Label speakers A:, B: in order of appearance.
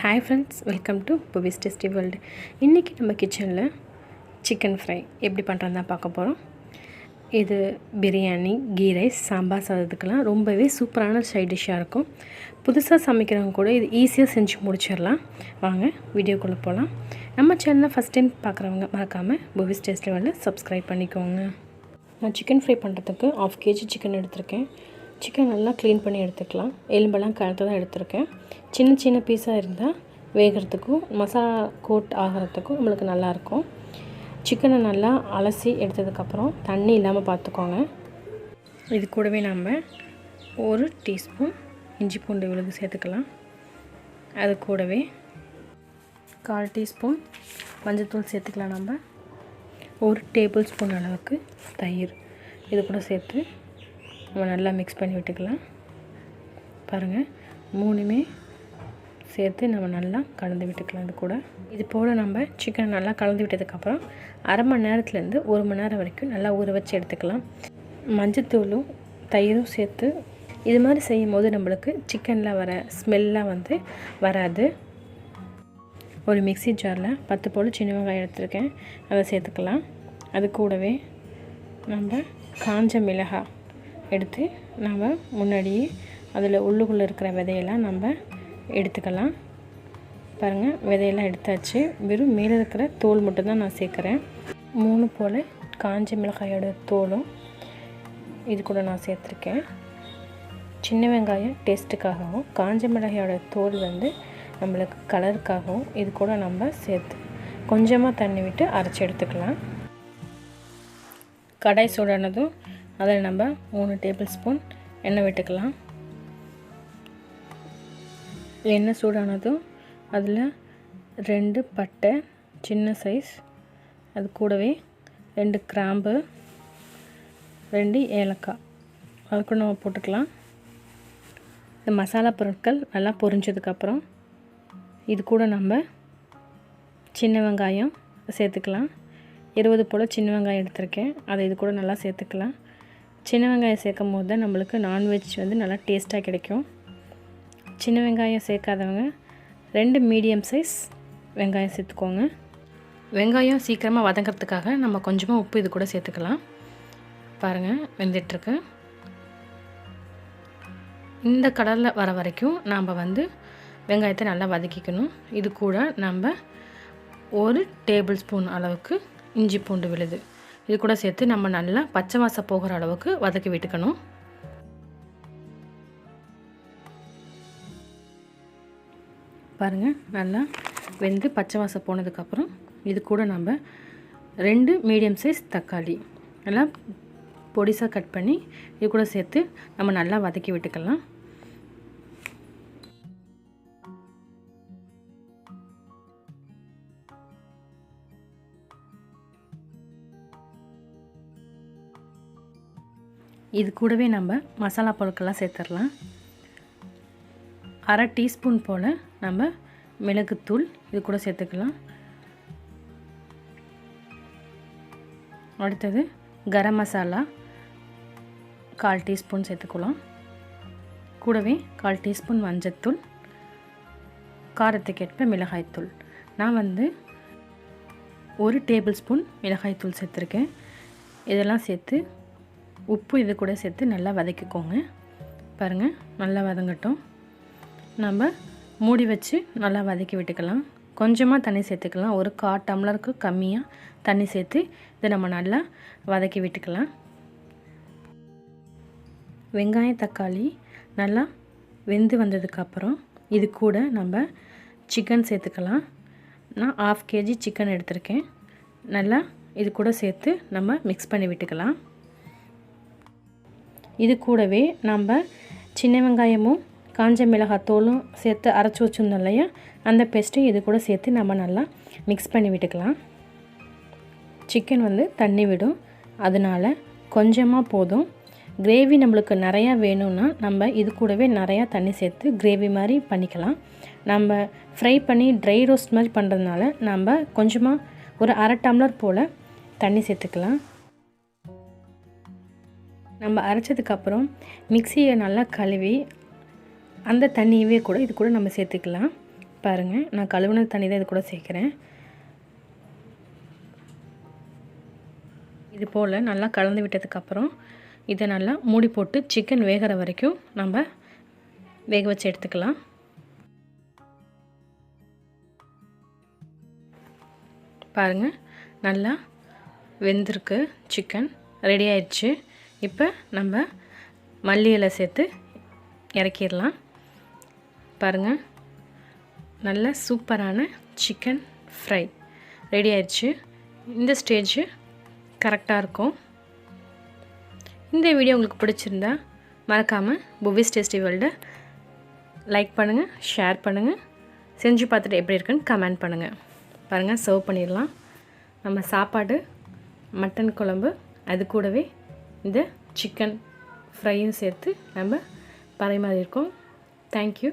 A: Hi friends, welcome to Buvis Tasty World. இன்னைக்கு நம்ம கிச்சனில் சிக்கன் ஃப்ரை எப்படி பண்ணுறதுதான் பார்க்க போகிறோம். இது பிரியாணி, கீ ரைஸ், சாம்பார் சாதத்துக்கெல்லாம் ரொம்பவே சூப்பரான சைட் டிஷ்ஷாக இருக்கும். புதுசாக சமைக்கிறவங்க கூட இது ஈஸியாக செஞ்சு முடிச்சிடலாம். வாங்க வீடியோக்குள்ளே போகலாம். நம்ம சேனலில் ஃபஸ்ட் டைம் பார்க்குறவங்க மறக்காமல் புவிஸ் டேஸ்டி வேர்ல்டை சப்ஸ்கிரைப் பண்ணிக்கோங்க. நான் சிக்கன் ஃப்ரை பண்ணுறதுக்கு 1/2 kg சிக்கன் எடுத்திருக்கேன். சிக்கன் நல்லா க்ளீன் பண்ணி எடுத்துக்கலாம். எலும்பெல்லாம் கலந்து தான் எடுத்திருக்கேன். சின்ன சின்ன பீஸாக இருந்தால் வேகிறதுக்கும் மசாலா கோட் ஆகிறதுக்கும் நம்மளுக்கு நல்லாயிருக்கும். சிக்கனை நல்லா அலசி எடுத்ததுக்கப்புறம் தண்ணி இல்லாமல் பார்த்துக்கோங்க. இது கூடவே நம்ம 1 டீஸ்பூன் இஞ்சி பூண்டு விழுது சேர்த்துக்கலாம். அது கூடவே 1/4 டீஸ்பூன் மஞ்சள்தூள் சேர்த்துக்கலாம். நம்ம 1 டேபிள் ஸ்பூன் அளவுக்கு தயிர் இது கூட சேர்த்து நம்ம நல்லா மிக்ஸ் பண்ணி விட்டுக்கலாம். பாருங்கள், 3மே சேர்த்து நம்ம நல்லா கலந்து விட்டுக்கலாம். இது போல் நம்ம சிக்கன் நல்லா கலந்து விட்டதுக்கப்புறம் அரை மணி நேரத்துலேருந்து 1 மணி நேரம் வரைக்கும் நல்லா ஊற வச்சு எடுத்துக்கலாம். மஞ்சத்தூளும் தயிரும் சேர்த்து இது மாதிரி செய்யும் போது நம்மளுக்கு சிக்கனில் வர ஸ்மெல்லாம் வராது. ஒரு மிக்ஸி ஜாரில் 10 போல் சின்ன வெங்காயம் எடுத்துருக்கேன், அதை சேர்த்துக்கலாம். அது கூடவே நம்ம காஞ்ச மிளகாய் எடுத்து நம்ம முன்னாடியே அதில் உள்ளுக்குள்ளே இருக்கிற விதையெல்லாம் நம்ம எடுத்துக்கலாம். பாருங்கள், விதையெல்லாம் எடுத்தாச்சு. வெறும் மேலே இருக்கிற தோல் மட்டும்தான் நான் சேர்க்குறேன். 3 போல் காஞ்ச மிளகாயோட தோலும் இது கூட நான் சேர்த்துருக்கேன். சின்ன வெங்காயம் டேஸ்ட்டுக்காகவும் காஞ்ச மிளகாயோட தோல் நம்மளுக்கு கலருக்காகவும் இது கூட நம்ம சேர்த்து கொஞ்சமாக தண்ணி விட்டு அரைச்சி எடுத்துக்கலாம். கடாய் சூடானதும் அதில் நம்ம 3 டேபிள் ஸ்பூன் எண்ணெய் விட்டுக்கலாம். எண்ணெய் சூடானதும் அதில் 2 பட்டை சின்ன சைஸ், அது கூடவே 2 கிராம்பு, 2 ஏலக்காய் அது கூட நம்ம போட்டுக்கலாம். இந்த மசாலா பொருட்கள் நல்லா பொரிஞ்சதுக்கப்புறம் இது கூட நம்ம சின்ன வெங்காயம் சேர்த்துக்கலாம். 20 போல் சின்ன வெங்காயம் எடுத்திருக்கேன், அதை இது கூட நல்லா சேர்த்துக்கலாம். சின்ன வெங்காயம் சேர்க்கும் போது தான் நம்மளுக்கு நான்வெஜ் நல்லா டேஸ்ட்டாக கிடைக்கும். சின்ன வெங்காயம் சேர்க்காதவங்க 2 மீடியம் சைஸ் வெங்காயம் சேர்த்துக்கோங்க. வெங்காயம் சீக்கிரமாக வதங்கிறதுக்காக நம்ம கொஞ்சமாக உப்பு இது கூட சேர்த்துக்கலாம். பாருங்கள், வெந்துட்டுருக்கு. இந்த கலரில் வர வரைக்கும் நாம் வெங்காயத்தை நல்லா வதக்கிக்கணும். இது கூட நம்ம 1 டேபிள் ஸ்பூன் அளவுக்கு இஞ்சி பூண்டு விழுது இது கூட சேர்த்து நம்ம நல்லா பச்சை வாசம் போகிற அளவுக்கு வதக்கி விட்டுக்கணும். பாருங்கள், நல்லா வெந்து பச்சை வாசம் போனதுக்கப்புறம் இது கூட நம்ம 2 மீடியம் சைஸ் தக்காளி நல்லா பொடிசாக கட் பண்ணி இது கூட சேர்த்து நம்ம நல்லா வதக்கி விட்டுக்கலாம். இது கூடவே நம்ம மசாலா பொருட்கள்லாம் சேர்த்துடலாம். 1/2 டீஸ்பூன் போல் நம்ம மிளகுத்தூள் இது கூட சேர்த்துக்கலாம். அடுத்தது கரம் மசாலா 1/4 டீஸ்பூன் சேர்த்துக்கலாம். கூடவே 1/4 டீஸ்பூன் மஞ்சத்தூள், காரத்துக்கேற்ப மிளகாய்த்தூள். நான் 1 டேபிள் ஸ்பூன் மிளகாய்த்தூள் சேர்த்துருக்கேன். இதெல்லாம் சேர்த்து உப்பு இது கூட சேர்த்து நல்லா வதக்கிக்கோங்க. பாருங்கள், நல்லா வதங்கட்டும். நம்ம மூடி வச்சு நல்லா வதக்கி விட்டுக்கலாம். கொஞ்சமாக தண்ணி சேர்த்துக்கலாம். ஒரு 1/4 டம்ளருக்கு கம்மியாக தண்ணி சேர்த்து இதை நம்ம நல்லா வதக்கி விட்டுக்கலாம். வெங்காயம் தக்காளி நல்லா வெந்து வந்ததுக்கப்புறம் இது கூட நம்ம சிக்கன் சேர்த்துக்கலாம். நான் 1/2 kg சிக்கன் எடுத்திருக்கேன். நல்லா இது கூட சேர்த்து நம்ம மிக்ஸ் பண்ணி விட்டுக்கலாம். இது கூடவே நம்ம சின்ன வெங்காயமும் காஞ்ச மிளகாய் தோலும் சேர்த்து அரைச்சி வச்சுருந்தோம் இல்லையா, அந்த பேஸ்ட்டையும் இது கூட சேர்த்து நம்ம நல்லா மிக்ஸ் பண்ணி விட்டுக்கலாம். சிக்கன் தண்ணி விடும், அதனால் கொஞ்சமாக போதும். கிரேவி நம்மளுக்கு நிறையா வேணும்னா நம்ம இது கூடவே நிறையா தண்ணி சேர்த்து கிரேவி மாதிரி பண்ணிக்கலாம். நம்ம ஃப்ரை பண்ணி ட்ரை ரோஸ்ட் மாதிரி பண்ணுறதுனால நம்ம கொஞ்சமாக ஒரு 1/2 டம்ளர் போல் தண்ணி சேர்த்துக்கலாம். நம்ம அரைச்சதுக்கப்புறம் மிக்சியை நல்லா கழுவி அந்த தண்ணியவே கூட இது கூட நம்ம சேர்த்துக்கலாம். பாருங்கள், நான் கழுவுன தண்ணி தான் இது கூட சேர்க்குறேன். இது போல் நல்லா கலந்து விட்டதுக்கப்புறம் இதை நல்லா மூடி போட்டு சிக்கன் வேகிற வரைக்கும் நம்ம வேக வச்சு எடுத்துக்கலாம். பாருங்கள், நல்லா வெந்திருக்கு, சிக்கன் ரெடி ஆயிடுச்சு. இப்போ நம்ம மல்லி இலை சேர்த்து இறக்கிடலாம். பாருங்கள், நல்ல சூப்பரான சிக்கன் ஃப்ரை ரெடி ஆயிடுச்சு. இந்த ஸ்டேஜ் கரெக்டாக இருக்கும். இந்த வீடியோ உங்களுக்கு பிடிச்சிருந்தா மறக்காமல் புவிஸ் டேஸ்டி வேர்ல்டை லைக் பண்ணுங்கள், ஷேர் பண்ணுங்கள், செஞ்சு பார்த்துட்டு எப்படி இருக்குன்னு கமெண்ட் பண்ணுங்கள். பாருங்கள், சர்வ் பண்ணிடலாம். நம்ம சாப்பாடு, மட்டன் குழம்பு, அது கூடவே இந்த சிக்கன் ஃப்ரையும் சேர்த்து நம்ம பரிமாறியிருக்கோம். தேங்க்யூ.